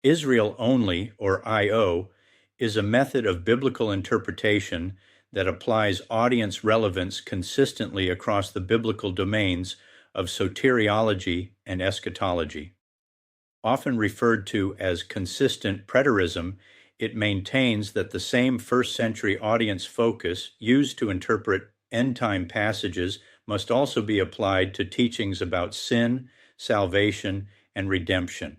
Israel only, or IO, is a method of biblical interpretation that applies audience relevance consistently across the biblical domains of soteriology and eschatology. Often referred to as consistent preterism, it maintains that the same first-century audience focus used to interpret end-time passages must also be applied to teachings about sin, salvation, and redemption.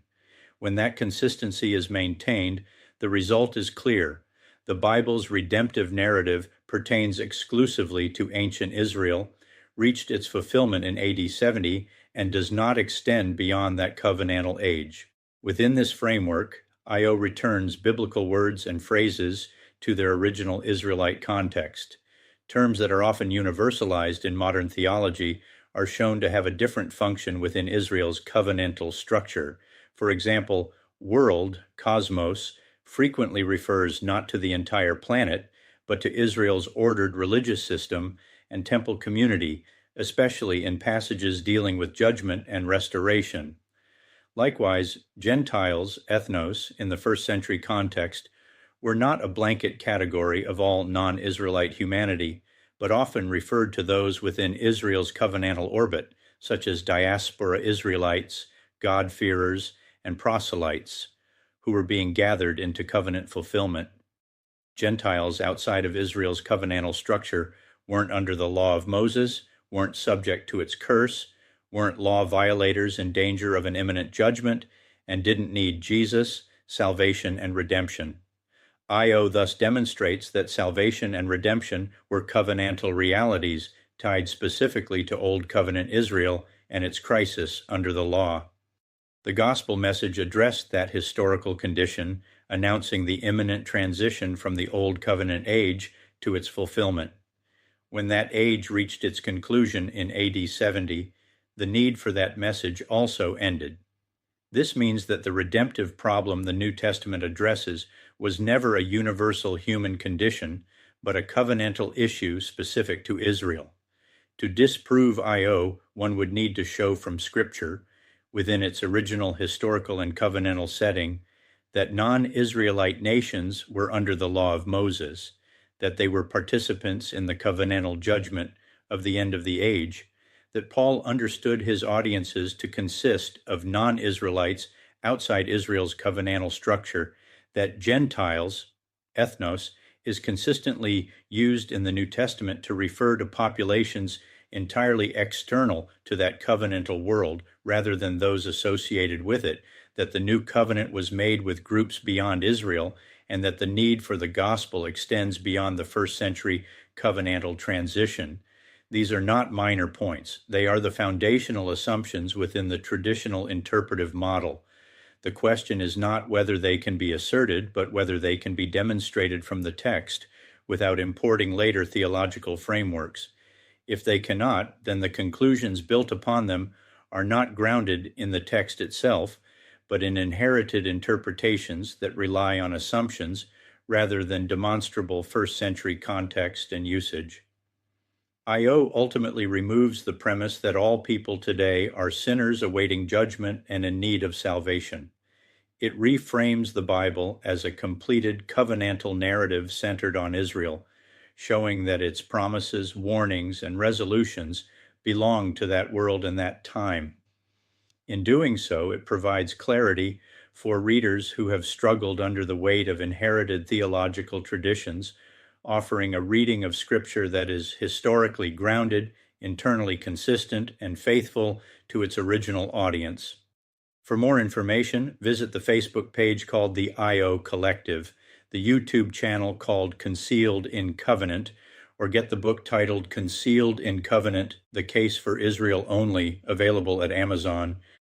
When that consistency is maintained, the result is clear. The Bible's redemptive narrative pertains exclusively to ancient Israel, reached its fulfillment in AD 70, and does not extend beyond that covenantal age. Within this framework, IO returns biblical words and phrases to their original Israelite context. Terms that are often universalized in modern theology are shown to have a different function within Israel's covenantal structure. For example, world, cosmos, frequently refers not to the entire planet, but to Israel's ordered religious system and temple community, especially in passages dealing with judgment and restoration. Likewise, Gentiles, ethnos, in the first century context, were not a blanket category of all non-Israelite humanity, but often referred to those within Israel's covenantal orbit, such as diaspora Israelites, God-fearers, and proselytes, who were being gathered into covenant fulfillment. Gentiles outside of Israel's covenantal structure weren't under the law of Moses, weren't subject to its curse, weren't law violators in danger of an imminent judgment, and didn't need Jesus, salvation, and redemption. IO thus demonstrates that salvation and redemption were covenantal realities tied specifically to Old Covenant Israel and its crisis under the law. The gospel message addressed that historical condition, announcing the imminent transition from the Old Covenant age to its fulfillment. When that age reached its conclusion in AD 70, the need for that message also ended. This means that the redemptive problem the New Testament addresses was never a universal human condition, but a covenantal issue specific to Israel. To disprove IO, one would need to show from Scripture, within its original historical and covenantal setting, that non-Israelite nations were under the law of Moses, that they were participants in the covenantal judgment of the end of the age, that Paul understood his audiences to consist of non-Israelites outside Israel's covenantal structure, that Gentiles, ethnos, is consistently used in the New Testament to refer to populations entirely external to that covenantal world rather than those associated with it, that the new covenant was made with groups beyond Israel, and that the need for the gospel extends beyond the first century covenantal transition. These are not minor points. They are the foundational assumptions within the traditional interpretive model. The question is not whether they can be asserted, but whether they can be demonstrated from the text without importing later theological frameworks. If they cannot, then the conclusions built upon them are not grounded in the text itself, but in inherited interpretations that rely on assumptions rather than demonstrable first-century context and usage. IO ultimately removes the premise that all people today are sinners awaiting judgment and in need of salvation. It reframes the Bible as a completed covenantal narrative centered on Israel, showing that its promises, warnings, and resolutions belong to that world and that time. In doing so, it provides clarity for readers who have struggled under the weight of inherited theological traditions, offering a reading of Scripture that is historically grounded, internally consistent, and faithful to its original audience. For more information, visit the Facebook page called the IO Collective, the YouTube channel called Concealed in Covenant, or get the book titled Concealed in Covenant, The Case for Israel Only, available at Amazon,